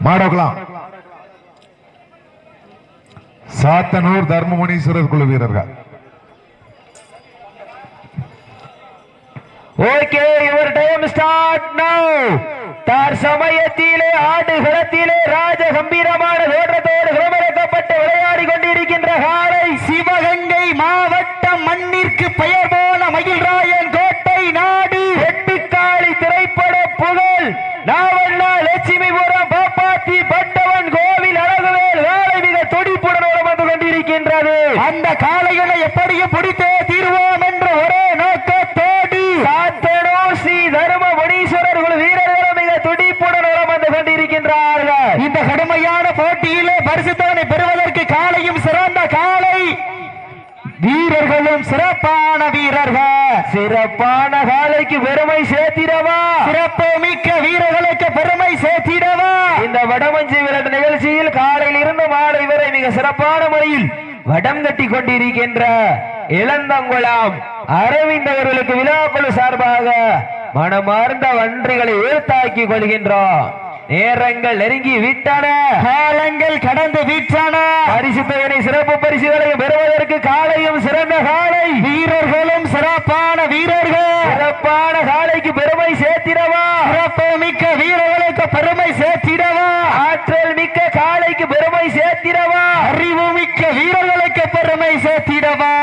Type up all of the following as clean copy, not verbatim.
மாடோக்கலாம் சாத்தனூர் தர்மமுனீஸ்வரர் குழு வீரர்கள். Okay, your time start நவ. சமயத்திலே ஆடுகளத்திலே ராஜ கம்பீரமான தோற்றத்தோடு கிளம்பிறக்கப்பட்டு விளையாடி கொண்டிருக்கின்ற காலை சிவகங்கை மாவட்டம் மண்ணிற்கு பெயர் போன மயில்ராயன் கோட்டை நாடு எட்டுக்காளி திரைப்பட புகழ் நாவண்ணா லட்சுமிபுரம் பாப்பாத்தி பட்டவன் கோவில் அழகுவேல் காலை மிக துடிப்புடன் வந்து கொண்டிருக்கின்றது. அந்த காளைகளை எப்படியும் பிடித்தே தீர்வோம் என்ற ஒரே நோக்கத்தோடு சாத்தனூர் ஸ்ரீ தர்மமுனீஸ்வரர் குழு வீரர்களும் மிக துடிப்புடன் வந்து கொண்டிருக்கின்றார்கள். இந்த கடுமையான போட்டியிலே பரிசுத்தவனை பெறுவதற்கு காளையும் சிறந்த காளை, வீரர்களும் சிறப்பான வீரர்கள். சிறப்பான காளைக்கு பெருமை சேர்த்திடவா, சிறப்பு மிக்க வீரர்களுக்கு பெருமை சேர்த்திடவா. இந்த வடமஞ்சி விளையாட்டு நிகழ்ச்சியில் காலையில் இருந்து மாலை வரை மிக சிறப்பான முறையில் வடம் கட்டி கொண்டிருக்கின்ற இளந்தங்குளம் அரவிந்த் அவர்களுக்கு விழாக்குழு சார்பாக மனமார்ந்த வன்றிகளை உயர்த்தாக்கி கொள்கின்றோம். நேரங்கள் நெருங்கி விட்டன, காலங்கள் கடந்து விட்டன. பரிசு தொகை சிறப்பு பரிசுகளை பெறுவதற்கு காலையும் சிறந்த காலை, வீரர்களும் சிறப்பான வீரர்கள். சிறப்பான காலைக்கு பெருமை சேர்த்திடவா, சிறப்பு மிக்க வீரர்களுக்கு பெருமை சேர்த்திடவா. ஆற்றல் மிக்க காலைக்கு பெருமை சேர்த்திடவா, அறிவு மிக்க வீரர்களுக்கு பெருமை சேர்த்திடவா.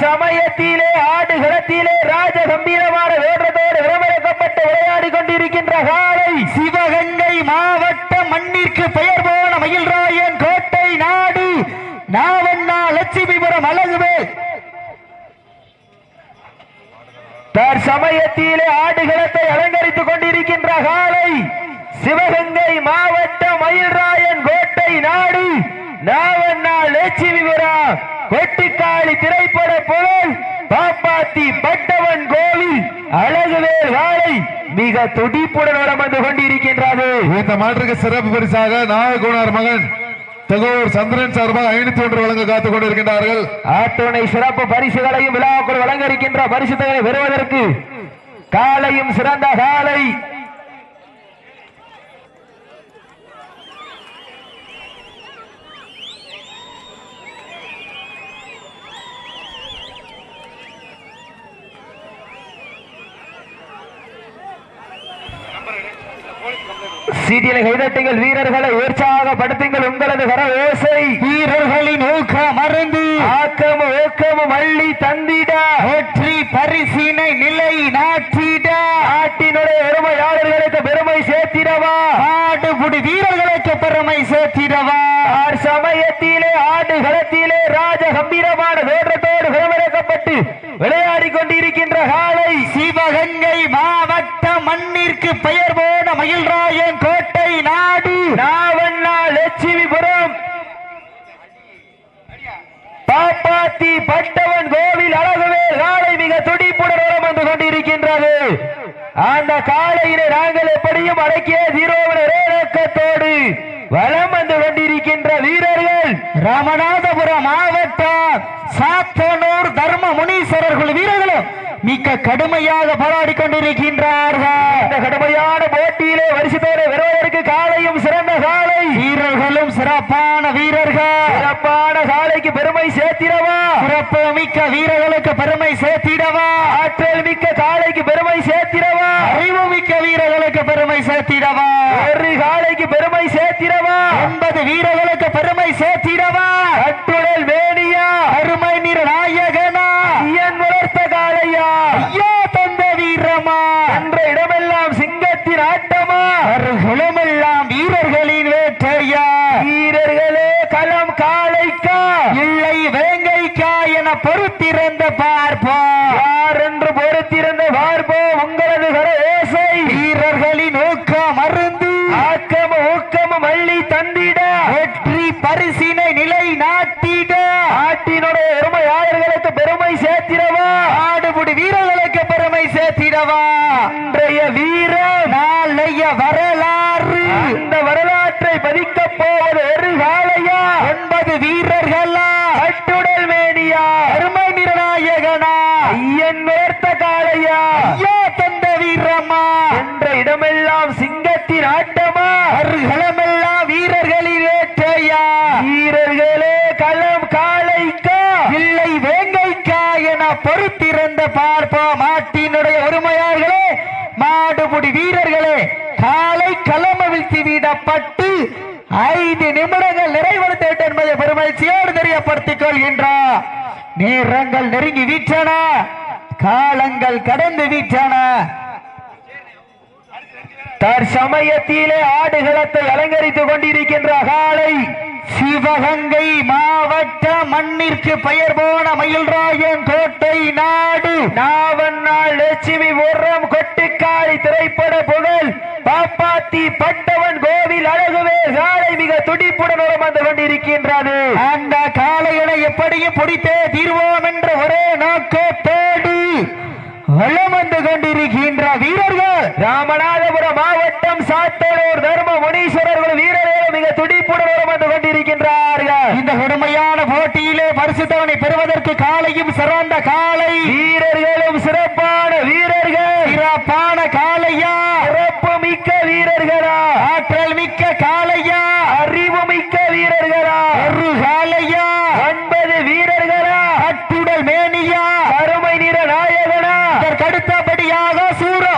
சமயத்திலே ஆடுகளத்திலே ராஜ கம்பீரமான வேற்றத்தோடு விளம்பரப்பட்டு விளையாடி கொண்டிருக்கின்ற காலை சிவகங்கை மாவட்டம் மண்ணிற்கு பெயர் போன மயில்ராயன் கோட்டை நாடு நாவண்ணா லட்சுமிபுரம் அழகுவேல். சமயத்திலே ஆடுகளத்தை அலங்கரித்துக் கொண்டிருக்கின்ற காலை சிவகங்கை மாவட்டம் மயில்ராயன் கோட்டை நாடு நாவண்ணா லட்சுமிபுரம் கொட்டிக்காளி திரைப்பட புகழ் பாப்பாத்தி பட்டவன் கோவில் அழகுவேல் வாழை மிக துடிப்புடன் வந்து கொண்டிருக்கின்றது. இந்த மாற்றுக்கு சிறப்பு பரிசாக நாககுணார் மகன் தகவல் சந்திரன் சார்பாக 501 வழங்க காத்துக் கொண்டிருக்கின்றார்கள். ஆட்டுணை சிறப்பு பரிசுகளையும் விழாக்குள் வழங்க இருக்கின்ற பரிசுகளை பெறுவதற்கு காலையும் சிறந்த காலை, சீட்டியலை கைதட்டுங்கள், வீரர்களை உற்சாகப்படுத்துங்கள். உங்களது கர ஓசை வீரர்களின் ஊக்கம் மருந்து ஆக்கமும் ஊக்கமும் அள்ளி தந்திட வெற்றி பரிசினை நிலை நாட்டிட நாட்டினுடைய பெருமையாளர்களுக்கு பெருமை சேர்த்திடவா, ஆடுபுடி வீரர்களுக்கு பெருமை சேர்த்திடவா. சமயத்திலே ஆடுகளத்திலே ராஜ கம்பீரமான தோற்றத்தோடு விளம்பரப்பட்டு விளையாடி கொண்டிருக்கின்ற காலை சிவகங்கை மாவட்டம் மண்ணிற்கு பெயர் போன மயில்ராயன் கோட்டை நாடு நாவண்ணா லட்சுமிபுரம் பாப்பாத்தி பட்டவன் கோவில் அழகுவேல் காலை மிக துடிப்புடன் வந்து கொண்டிருக்கின்றது. அந்த காலையினை நாங்கள் எப்படியும் அடக்கிய ஜீரோவின் ஒரே நோக்கத்தோடு வலம் வந்து கொண்டிருக்கின்ற வீரர்கள் ராமநாதபுரம் மாவட்டம் சாத்தனூர் தர்மமுனீஸ்வரர் குழு வீரர்களும் மிக்க கடுமையாக போராடி கொண்டிருக்கின்றார்கள். இந்த கடுமையான போட்டியிலே வரிசையோடு வருவதற்கு காலையும் சிறந்த காலை, வீரர்களும் சிறப்பான வீரர்கள். சிறப்பான காலைக்கு பெருமை சேர்த்திடவா, சிறப்பு மிக்க வீரர்களுக்கு பெருமை சேர்த்திடவா. ஆற்றல் மிக்க காலைக்கு பெருமை சேர்த்திடவா, அறிவு மிக்க வீரர்களுக்கு பெருமை சேர்த்திடவா. ஒரு காலைக்கு பெருமை சேர்த்திடவா, 9 வீரர்களுக்கு பெருமை சேர்த்திடவா. கட்டுடல் வேணியா அருமை நீர் நாயகனா ஐயன் வளர்த்த காலையா ஐயா தந்த வீரமா என்ற இடமெல்லாம் சிங்கத்தின் ஆட்டமா அருகுலமெல்லாம் வீரர்களின் வேட்டையா. வீரர்களே களம் காளைக்கா இல்லை வேங்கைக்கா என பொறுத்திருந்த பார்ப்போம், யார் என்று பொறுத்திருந்த பார்ப்போம். உங்களது கர ஓசை வீரர்களின் ஊக்கம் மருந்து ஆக்கமும் ஊக்கமும் அள்ளி தந்திட வெற்றி பரிசினை நிலை நாட்டிட ஆட்டினுடைய பெருமையாளர்களுக்கு பெருமை சேர்த்திடவா, ஆடுபுடி வீரர்களுக்கு பெருமை சேர்த்திடவா. இன்றைய வீரர் நாளைய வரலாறு அந்த வரலாற்றை பதிக்கப் போவது ஒரு காளையா 9 வீரர்களா கட்டுடல் மேனியா அருமை நிர்நாயகனா ஐயன் வேர்த்த காளையா ஐயா தந்த வீரமா என்ற இடமெல்லாம் சிங்கத்தின் களத்தின் ஆட்டமா களமெல்லாம் வீரர்களின் வேட்டையா வீரர்களே களம் காளைக்கா இல்லை வேங்கைக்கா என பொறுத்திருந்த பார்ப்போம் மாட்டினுடைய உரிமையாளர்களே மாடுபுடி வீரர்களே காலை களமவிழ்த்தி விடப்பட்டு 5 நிமிடங்கள் நிறைவடைத்து என்பதை பெருமகிழ்ச்சியோடு தெரியப்படுத்திக் கொள்கின்றார் நேரங்கள் நெருங்கி வீற்றன காலங்கள் கடந்து வீற்றன தற்சமயத்திலே ஆடுகளத்தை அலங்கரித்துக் கொண்டிருக்கின்ற காலை சிவகங்கை மாவட்ட மண்ணிற்கு பெயர் போன மயில்ராயன் கோட்டை நாடு நாவன்னாள் லட்சுமி உரம் கொட்டுக்காளி திரைப்பட புகழ் பாப்பாத்தி பட்டவன் கோவில் அழகுவே காலை மிக துடிப்புடன் வலம் வந்து கொண்டிருக்கின்றது. அந்த காளையனை எப்படியும் பிடித்தே தீர்வோம் என்ற ஒரே நோக்கத்தோடு வலம் வந்து கொண்டிருக்கின்ற வீரர்கள் ராமநாதபுரம் மாவட்டம் சாத்தனூர் தர்ம முனீஸ்வரர்கள் வீரர்கள் மிக துடிப்புடன் வலம் வந்து கொண்டிருக்கின்றார்கள். இந்த கொடுமையான போட்டியிலே பரிசுத்தவனை பெறுவதற்கு காளையும் சிறந்த காளை வீரர்களும் சிறப்பான வீரர்கள் சிறப்பான காளையா சிறப்பு மிக்க வீரர்களா ஆற்றல் மிக்க காளையா அறிவு மிக்க வீரர்களா ஒரு காளையா 9 வீரர்களா கட்டுடல் மேனியா கருமை நிற நாயகனா இதற்கடுத்தபடியாக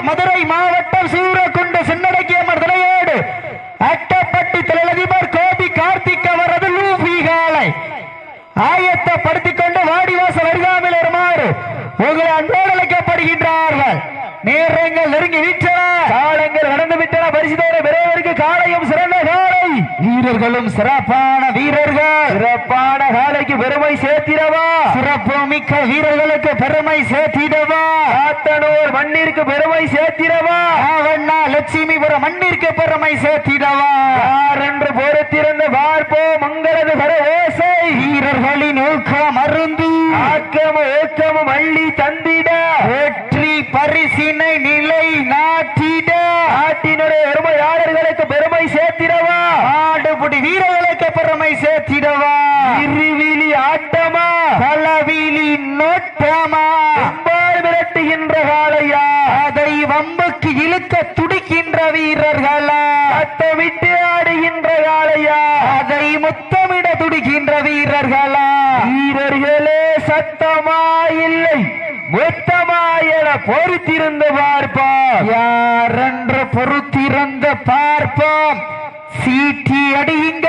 மதுரை மாவட்டம் சூரக்குண்டு சின்னடக்கியம்மர் தலையோடு அட்டப்பட்டி தொழிலதிபர் கோபி கார்த்திக் அவரது லூபி காளை ஆயத்தப்படுத்திக் கொண்டு வாடிவாசல் அருகாமையில் வருமாறு உங்களை அன்போடு அழைக்கப்படுகின்றார்கள். நேரங்கள் நெருங்கி விட்டன காலங்கள் கடந்து விட்டன. பரிசுத்தவனை பெறுவதற்கு காளையும் சிறந்த காளை வீரர்களும் சிறப்பான வீரர்கள் சிறப்பான காளைக்கு பெருமை சேர்த்திடவா சிறப்பு மிக்க வீரர்களுக்கு பெருமை சேர்த்திடவா சாத்தனூர் மண்ணிற்கு பெருமை சேர்த்திடவா ஆவண்ணா லட்சுமிபுரம் மண்ணிற்கு பெருமை சேர்த்திடவா யார் என்று பொறுத்திருந்து பார்ப்போம். உங்களது கர ஓசை வீரர்களின் ஊக்கம் அருந்து ஆக்கமும் ஊக்கமும் அள்ளி தந்திட வெற்றி பரிசினை நிலை நாட்டிட நாட்டினுடைய பெருமையாளர்களுக்கு பெருமை சேர்த்திடவா ஆடுபுடி வீரர்களுக்கு பெருமை சேர்த்திடவா இருவிழி ஆட்டமா பலவிழி நோட்டமா மிரட்டுகின்ற காளையா அதை வம்புக்கு இழுக்க துடிக்கின்ற வீரர்களா சத்தமிட்டு ஆடுகின்ற காளையா அதை முத்தமிட துடிக்கின்ற வீரர்களா வீரர்களே சத்தமா இல்லை மொத்தமா என பொறுத்திருந்து பார்ப்போம் யார் என்று பொறுத்திருந்து பார்ப்போம். சீட்டி அடியுங்க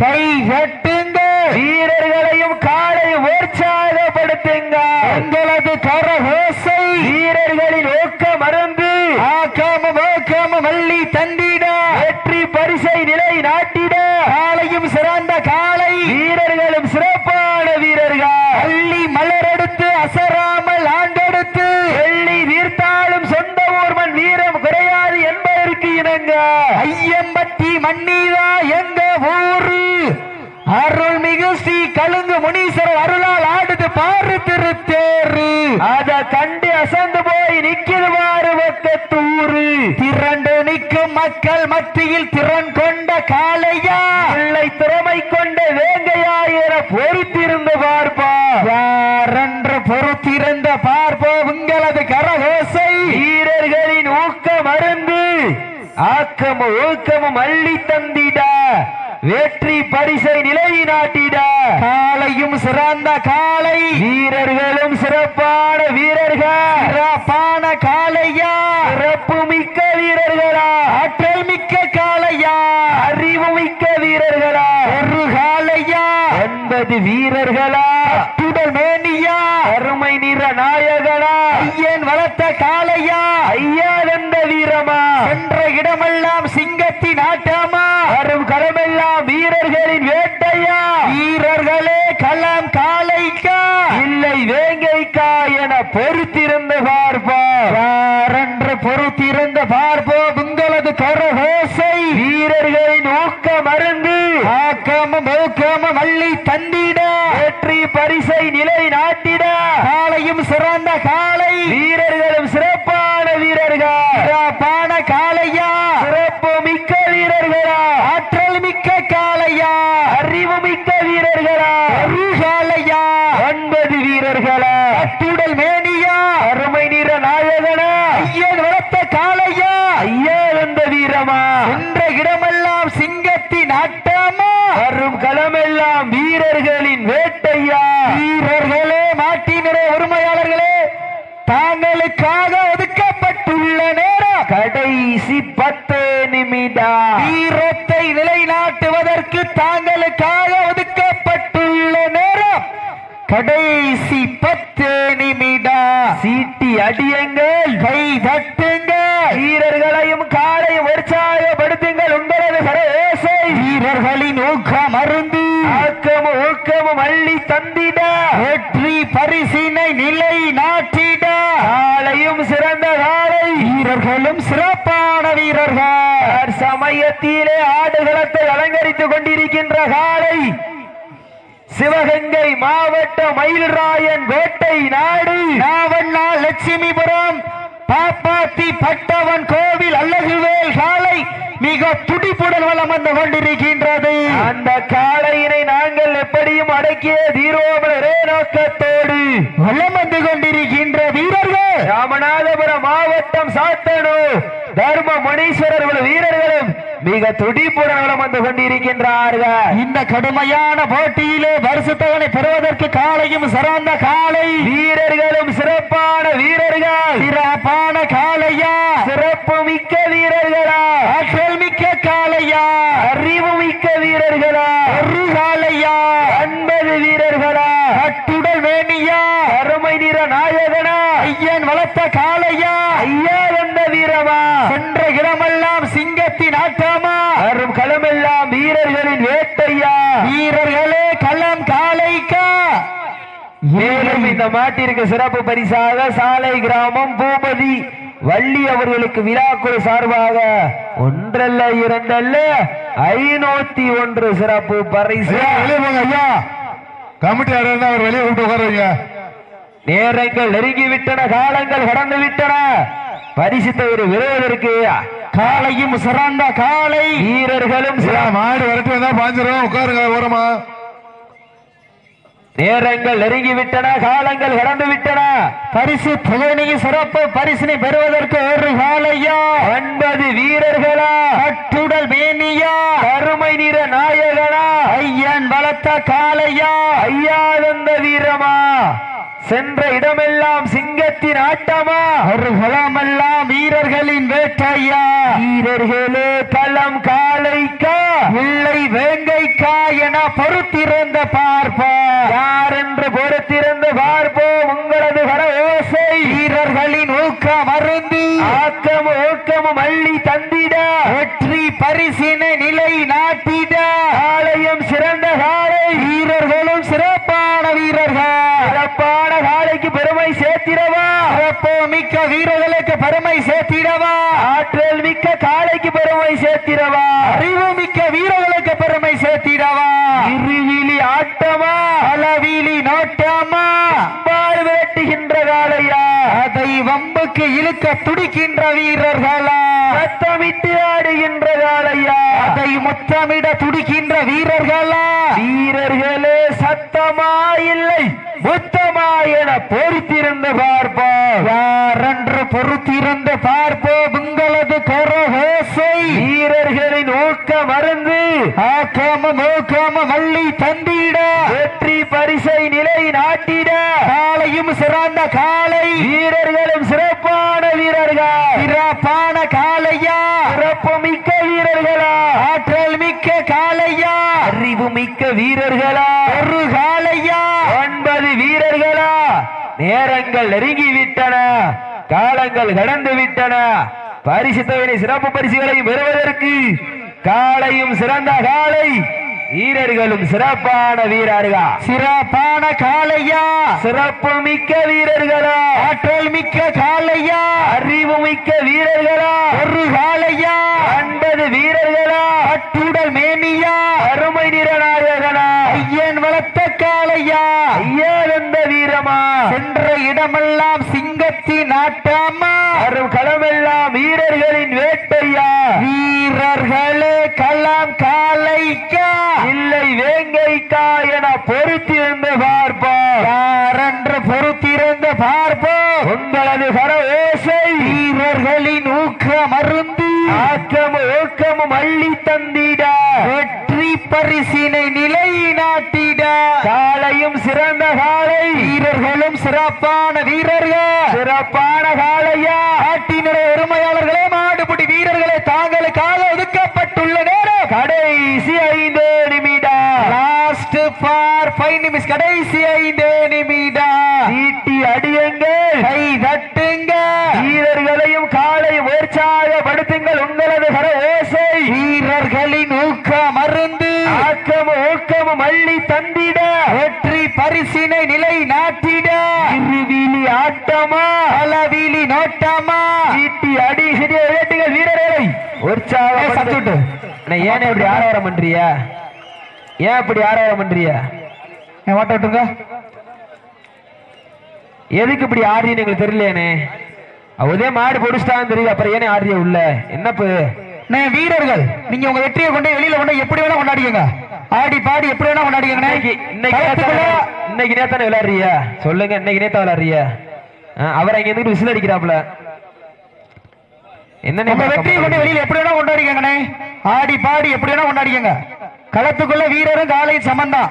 கை கட்டுங்க வீரர்களையும் காலை உற்சாகப்படுத்துங்க உங்களது கரகோசை வீரர்களின் ஊக்க மருந்து ஆக்காம வள்ளி தந்திட வெற்றி பரிசை நிலை நாட்டிட காலையும் சிறந்த காலை வீரர்களும் சிறப்பான வீரர்கள் அள்ளி மலரெடுத்து அசராமல் ஆண்டெடுத்து வெள்ளி வீர்த்தாலும் சொந்த ஊர் மண் வீரம் குறையாது என்பதற்கு இணங்க ஐயம்பட்டி மண்ணீதா எங்க ஊரு அருள்மிகு ஸ்ரீ கலுங்கு முனீஸ்வரர் அருளால் ஆடுது பாரு திருத்தேரு அத கண்டு அசந்து போய் நிக்கிது பாரு பக்கத்தூரு திரண்டு நிற்கும் மக்கள் மத்தியில் திறன் கொண்ட காளையா பிள்ளை திறமை கொண்ட வேங்கையா என பொறுத்திருந்து பார்ப்பா யாரென்று பொறுத்திருந்த பார்ப்போம். உங்களது கரகோசை வீரர்களின் ஊக்க மருந்து ஆக்கமும் ஊக்கமும் அள்ளி தந்திட வெற்றி பரிசை நிலை நாட்டிட காளையும் சிறந்த காளை வீரர்களும் சிறப்பான வீரர்கள் சிறப்பான காளையா சிறப்பு மிக்க வீரர்களா ஆற்றல் மிக்க காளையா அறிவு மிக்க வீரர்களா ஒரு காளையா 9 வீரர்களா துடல் மேனியா அருமை நிற நாயகனா ஐயன் வளர்த்த காளையா ஐயா வந்த வீரமா சென்ற இடமெல்லாம் சிங்கத்தின் ஆட்டமா வரும் களமெல்லாம் வீரர்களின் வேட்டையா வீரர்களே களம் காளைக்கா இல்லை வேங்கைக்கா என பொறுத்திருந்து பார்ப்போம் யாரென்று பொறுத்திருந்து பார்ப்போம். உங்களது கரகோசை வீரர்களின் ஊக்க மருந்து ஆக்கமும் ஊக்கமும் அள்ளி தந்திட வெற்றி பரிசை நிலை நாட்டிட காளையும் சிறந்த காளை வீரர்களும் சிறப்பான வீரர்கள் சிறப்பான காளையா சிறப்பு மிக்க வீரர்களா ஆற்றல் மிக்க காளையா அறிவு மிக்க வீரர்களா ஒரு காளையா 9 வீரர்களா அத்துடல் மேனியா அருமை நிற நாயகனா ஐயன் வளர்த்த காளையா ஐயா வந்த வீர வீரமா என்ற இடமெல்லாம் சிங்கத்தின் ஆட்டமா வரும் களமெல்லாம் வீரர்களின் வேட்டையா வீரர்களே மாட்டினரே உரிமையாளர்களே தாங்களுக்காக ஒதுக்கப்பட்டுள்ள நேரம் கடைசி 10 நிமிடம் வீரத்தை நிலைநாட்டுவதற்கு தாங்களுக்காக ஒதுக்கப்பட்டுள்ள நேரம் கடைசி 10 நிமிடம் சீட்டி அடியுங்கள் கை தட்டுங்கள் வீரர்களையும் காலையும் உற்சாகப்படுத்துங்கள் உங்களது கரவேசை வீரர்களின் ஊக்கம் அருந்தி ஆக்கமும் ஊக்கமும் அள்ளி தந்திட வெற்றி பரிசினை நிலை நாட்டிட காலையும் சிறந்த காலை வீரர்களும் சிறப்பான வீரர்கள் சமயத்திலே ஆடுகளத்தை அலங்கரித்துக் கொண்டிருக்கின்ற காலை சிவகங்கை மாவட்டம் மயில்ராயன் கோட்டை நாடு நாவண்ணா லட்சுமிபுரம் பாப்பாத்தி பட்டவன் கோவில் அழகுவேல் காலை மிக துடிப்புடன் வலம் வந்து கொண்டிருக்கின்றது. அந்த காளையினை நாங்கள் எப்படியும் அடக்கிய தீரோமரே நோக்கத்தோடு வலம் வந்து கொண்டிருக்கின்ற வீரர்கள் ராமநாதபுரம் மாவட்டம் சாத்தனூர் தர்ம முனீஸ்வரர்கள் வீரர்களும் மிக துடிப்புடன் வலம் வந்து கொண்டிருக்கின்றார்கள். இந்த கடுமையான போட்டியிலே பரிசுத்தவனை பெறுவதற்கு காளையும் சிறந்த காளை வீரர்களும் சிறப்பான வீரர்கள் சிறப்பான காளையா சிறப்பு மிக்க வீரர்களா ஆற்றல் மிக்க காளையா அறிவு மிக்க வீரர்களா ஒரு காளையா 9 வீரர்களா கட்டுடல் வேணியா அருமை நிற நாயகனா ஐயன் வளர்த்த காளையா ஐயா வந்த வீரமா சென்ற இடமெல்லாம் சிங்கத்தின் ஆட்டமா வரும் களமெல்லாம் வீரர்களின் வேட்டையா வீரர்களே களம் காளைக்கா. மேலும் இந்த மாட்டிற்கு சிறப்பு பரிசாக சாலை கிராமம் பூபதி வள்ளி அவர்களுக்கு விழாக்குழு சார்பாக 1 அல்ல 2 அல்ல 501 சிறப்பு பரிசு. ஐயா கமிட்டி இருந்தா அவர் வெளியே விட்டு உட்காருவீங்க. நேரங்கள் நெருங்கிவிட்டன, காலங்கள் கடந்து விட்டன. பரிசுத்தை விருதுவதற்கு காளையும் சிறந்த காளை வீரர்களும் மாடு வரட்டு வந்தா பாஞ்சிரும், உட்காருங்க ஓரமா. நேரங்கள் நெருங்கிவிட்டன, காலங்கள் கடந்து விட்டன. பரிசு தொகையை சிறப்பு பரிசினை பெறுவதற்கு ஒரு காளையா 9 வீரர்களா கட்டுடல் மேனியா கருமை நிற நாயகனா ஐயன் வளர்த்த காளையா ஐயாதந்த வீரமா சென்ற இடமெல்லாம் சிங்கத்தின் ஆட்டமா ஒரு களமெல்லாம் வீரர்களின் வேட்டையா வீரர்களே களம் காளைக்கா இல்லை வேங்கைக்கா என பொறுத்திருந்த பார்ப்போம் யார் என்று பொறுத்திருந்து பார்ப்போம். உங்களது கர ஓசை வீரர்களின் ஊக்கம் அருந்தி ஆக்கமும் ஊக்கமும் அள்ளி தந்திட வெற்றி பரிசினை நிலை நாட்டிட காளையும் சிறந்த காளை வீரர்களும் சிறப்பான வீரர்கள் சிறப்பான காளைக்கு பெருமை சேர்த்திடவா சிறப்பு மிக்க வீரர்களுக்கு பெருமை சேர்த்திடவா ஆற்றல் மிக்க காளைக்கு பெருமை சேர்த்திடவா அறிவு மிக்க வீரர்களுக்கு பெருமை சேர்த்திடவா இருவிழி ஆட்டமா அளவீலி நோட்டமா பால் வேட்டுகின்ற காளையா அதை வம்புக்கு இழுக்க துடிக்கின்ற வீரர்களா சத்தமிட்டு ஆடுகின்ற காளையா அதை முத்தமிட துடிக்கின்ற வீரர்களா வீரர்களே சத்தமா இல்லை முத்தமா என பொறுத்திருந்து பார்ப்போம். யாரென்று பொறுத்திருந்து பார்ப்போம். உங்களது கரஹோசை வீரர்களின் ஊக்கம் மருந்து ஆக்கமும் ஊக்கமும் வள்ளி தந்திட வெற்றி பரிசை நிலை நாட்டிட காளையும் சிறந்த காளை வீரர்களும் சிறப்பான வீரர்கள் சிறப்பான காளையா சிறப்பு மிக்க வீரர்களா ஆற்றல் மிக்க காளையா அறிவு மிக்க வீரர்களா ஒரு காளையா 9 வீரர்களா. நேரங்கள் நெருங்கி விட்டன, காலங்கள் கடந்து விட்டன. பரிசு தொகையை சிறப்பு பரிசுகளை பெறுவதற்கு காளையும் சிறந்த காளை வீரர்களும் சிறப்பான வீரர்கள் சிறப்பான காளையா சிறப்பு மிக்க வீரர்களா ஆற்றல் மிக்க காளையா அறிவு மிக்க வீரர்களா ஒரு காளையா 9 வீரர்களா கட்டுடல் மேனியா அருமை நிறநாயகனா ஐயன் வளர்த்த காளையா ஐயா வந்த வீரமா சென்ற இடமெல்லாம் சிங்கத்தின் ஆட்டமா வரும் களமெல்லாம் வீரர்களின் வேட்டையா வீரர்களே களம் காளைக்கா இல்லை வேங்கைக்கா என பொறுத்திருந்து பார்ப்போம். யாரென்று பொறுத்திருந்து பார்ப்போம். உங்களது கர ஓசை வீரர்களின் ஊக்கம் அருந்தி ஆக்கமும் ஊக்கமும் அள்ளி தந்திட வெற்றி பரிசினை நிலைநாட்டிட காலையும் சிறந்த காலை வீரர்களும் சிறப்பான வீரர்கள் சிறப்பான காலையா நாட்டினுடைய உரிமையாளர்களே மாடுபிடி வீரர்களே தாங்களுக்காக ஒதுக்கப்பட்டுள்ள நேரம் கடைசி 5 நிமிடம் லாஸ்ட் ஃபார் 5 நிமிஷம் கடைசி 5 நிமிடம் சீட்டி அடியுங்கள் கை தட்டுங்க வீரர்களையும் காலையும் உற்சாகப்படுத்துங்கள் உங்களது கர ஓசை வீரர்களின் ஊக்க மருந்து ஆக்கமும் ஊக்கமும் அள்ளி தந்திட வெற்றி பரிசினை நிலைநாட்டிட இருவிழி ஆட்டமா பலவீலி நோட்டமா சீட்டி அடி சிறிய விளையாட்டுகள் வீரர்களை உற்சாகப்படுத்து ஏன் இப்படி ஆரவாரம் பண்றியா ஏன் இப்படி ஆரவாரம் பண்றியா ஓட்ட விட்டுங்க எதுக்கு இப்படி ஆடுறீன்னு எங்களுக்கு தெரியலையானே அதே மாடு பொடிச்சிட்டான்னு தெரியுது அப்புறம் ஏனே ஆடுறிய உள்ள என்னப்பு வீரர்கள் நீங்க உங்க வெற்றியை கொண்டு வெளியில கொண்டு எப்படி வேணா கொண்டாடிக்கங்க ஆடி பாடி எப்படி வேணா கொண்டாடிக்கங்க இன்னைக்கு நேத்தானே விளையாடுறியா சொல்லுங்க இன்னைக்கு நேத்தா விளையாடுறியா அவர் அங்க இருந்து விசில் அடிக்கிறாப்ல என்ன உங்க வெற்றியை கொண்டு வெளியில எப்படி வேணா கொண்டாடிக்கங்கண்ணே ஆடி பாடி எப்படி வேணா கொண்டாடிக்கங்க களத்துக்குள்ள வீரரும் காலையும் சமந்தான்